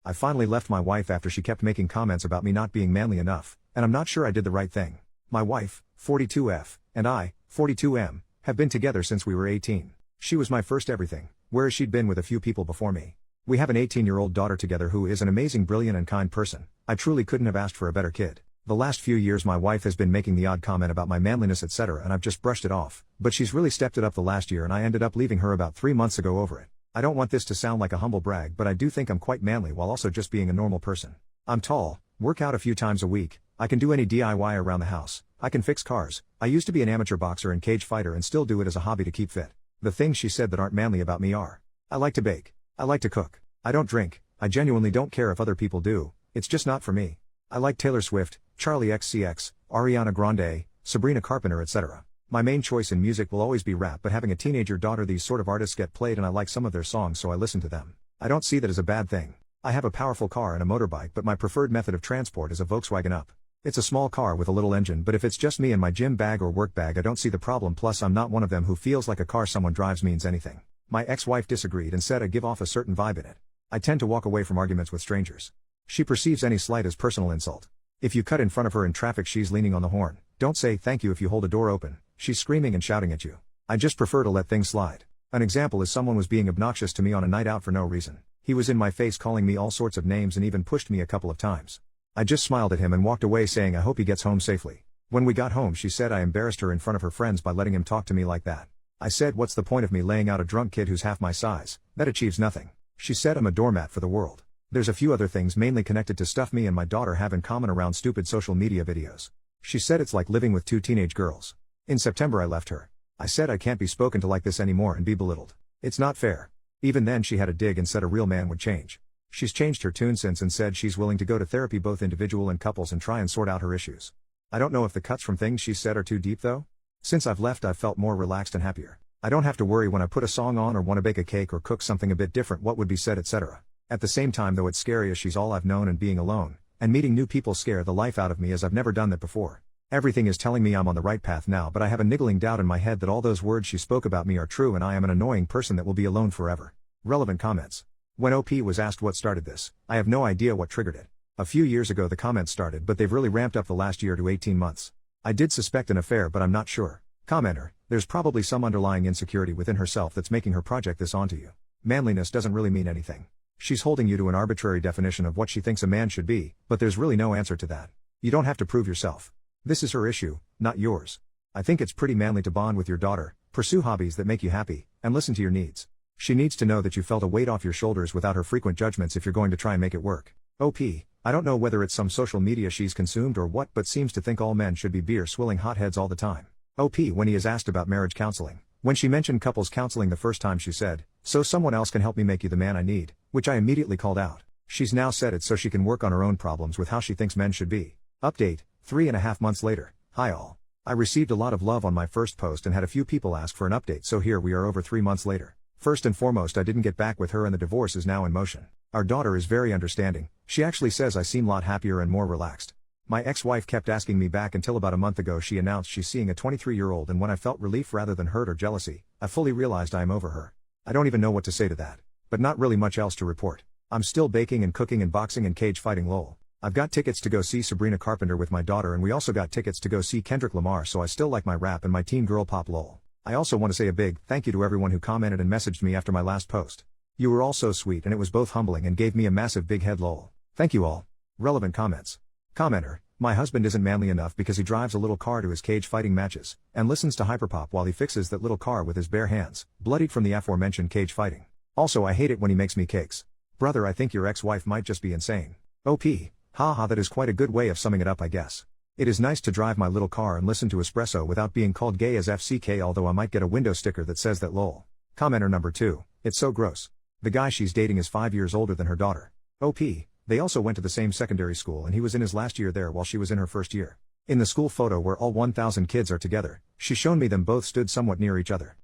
I finally left my wife after she kept making comments about me not being manly enough, and I'm not sure I did the right thing. My wife, 42F, and I, 42M, have been together since we were 18. She was my first everything, whereas she'd been with a few people before me. We have an 18-year-old daughter together who is an amazing, brilliant and kind person. I truly couldn't have asked for a better kid. The last few years my wife has been making the odd comment about my manliness etc. and I've just brushed it off, but she's really stepped it up the last year and I ended up leaving her about 3 months ago over it. I don't want this to sound like a humble brag, but I do think I'm quite manly while also just being a normal person. I'm tall, work out a few times a week, I can do any DIY around the house, I can fix cars, I used to be an amateur boxer and cage fighter and still do it as a hobby to keep fit. The things she said that aren't manly about me are: I like to bake, I like to cook, I don't drink, I genuinely don't care if other people do, it's just not for me. I like Taylor Swift, Charlie XCX, Ariana Grande, Sabrina Carpenter etc. My main choice in music will always be rap, but having a teenager daughter, these sort of artists get played and I like some of their songs so I listen to them. I don't see that as a bad thing. I have a powerful car and a motorbike, but my preferred method of transport is a Volkswagen Up. It's a small car with a little engine, but if it's just me and my gym bag or work bag I don't see the problem, plus I'm not one of them who feels like a car someone drives means anything. My ex-wife disagreed and said I give off a certain vibe in it. I tend to walk away from arguments with strangers. She perceives any slight as personal insult. If you cut in front of her in traffic she's leaning on the horn. Don't say thank you if you hold a door open. She's screaming and shouting at you. I just prefer to let things slide. An example is someone was being obnoxious to me on a night out for no reason. He was in my face calling me all sorts of names and even pushed me a couple of times. I just smiled at him and walked away saying I hope he gets home safely. When we got home she said I embarrassed her in front of her friends by letting him talk to me like that. I said what's the point of me laying out a drunk kid who's half my size, that achieves nothing. She said I'm a doormat for the world. There's a few other things mainly connected to stuff me and my daughter have in common around stupid social media videos. She said it's like living with two teenage girls. In September I left her. I said I can't be spoken to like this anymore and be belittled. It's not fair. Even then she had a dig and said a real man would change. She's changed her tune since and said she's willing to go to therapy, both individual and couples, and try and sort out her issues. I don't know if the cuts from things she said are too deep though. Since I've left I've felt more relaxed and happier. I don't have to worry when I put a song on or want to bake a cake or cook something a bit different what would be said etc. At the same time though it's scary as she's all I've known and being alone, and meeting new people scare the life out of me as I've never done that before. Everything is telling me I'm on the right path now, but I have a niggling doubt in my head that all those words she spoke about me are true and I am an annoying person that will be alone forever. Relevant comments. When OP was asked what started this, I have no idea what triggered it. A few years ago the comments started, but they've really ramped up the last year to 18 months. I did suspect an affair but I'm not sure. Commenter, there's probably some underlying insecurity within herself that's making her project this onto you. Manliness doesn't really mean anything. She's holding you to an arbitrary definition of what she thinks a man should be, but there's really no answer to that. You don't have to prove yourself. This is her issue, not yours. I think it's pretty manly to bond with your daughter, pursue hobbies that make you happy, and listen to your needs. She needs to know that you felt a weight off your shoulders without her frequent judgments if you're going to try and make it work. OP, I don't know whether it's some social media she's consumed or what, but seems to think all men should be beer swilling hotheads all the time. OP, when he is asked about marriage counseling. When she mentioned couples counseling the first time she said, so someone else can help me make you the man I need, which I immediately called out. She's now said it so she can work on her own problems with how she thinks men should be. Update, 3.5 months later. Hi all. I received a lot of love on my first post and had a few people ask for an update, so here we are over 3 months later. First and foremost, I didn't get back with her and the divorce is now in motion. Our daughter is very understanding. She actually says I seem a lot happier and more relaxed. My ex-wife kept asking me back until about a month ago she announced she's seeing a 23-year-old, and when I felt relief rather than hurt or jealousy, I fully realized I am over her. I don't even know what to say to that. But not really much else to report. I'm still baking and cooking and boxing and cage fighting lol. I've got tickets to go see Sabrina Carpenter with my daughter, and we also got tickets to go see Kendrick Lamar, so I still like my rap and my teen girl pop lol. I also want to say a big thank you to everyone who commented and messaged me after my last post. You were all so sweet and it was both humbling and gave me a massive big head lol. Thank you all. Relevant comments. Commenter, my husband isn't manly enough because he drives a little car to his cage fighting matches, and listens to hyperpop while he fixes that little car with his bare hands, bloodied from the aforementioned cage fighting. Also I hate it when he makes me cakes. Brother, I think your ex-wife might just be insane. OP, haha, that is quite a good way of summing it up I guess. It is nice to drive my little car and listen to espresso without being called gay as FCK, although I might get a window sticker that says that lol. Commenter number 2, it's so gross. The guy she's dating is 5 years older than her daughter. OP, they also went to the same secondary school and he was in his last year there while she was in her first year. In the school photo where all 1,000 kids are together, she's shown me them both stood somewhat near each other.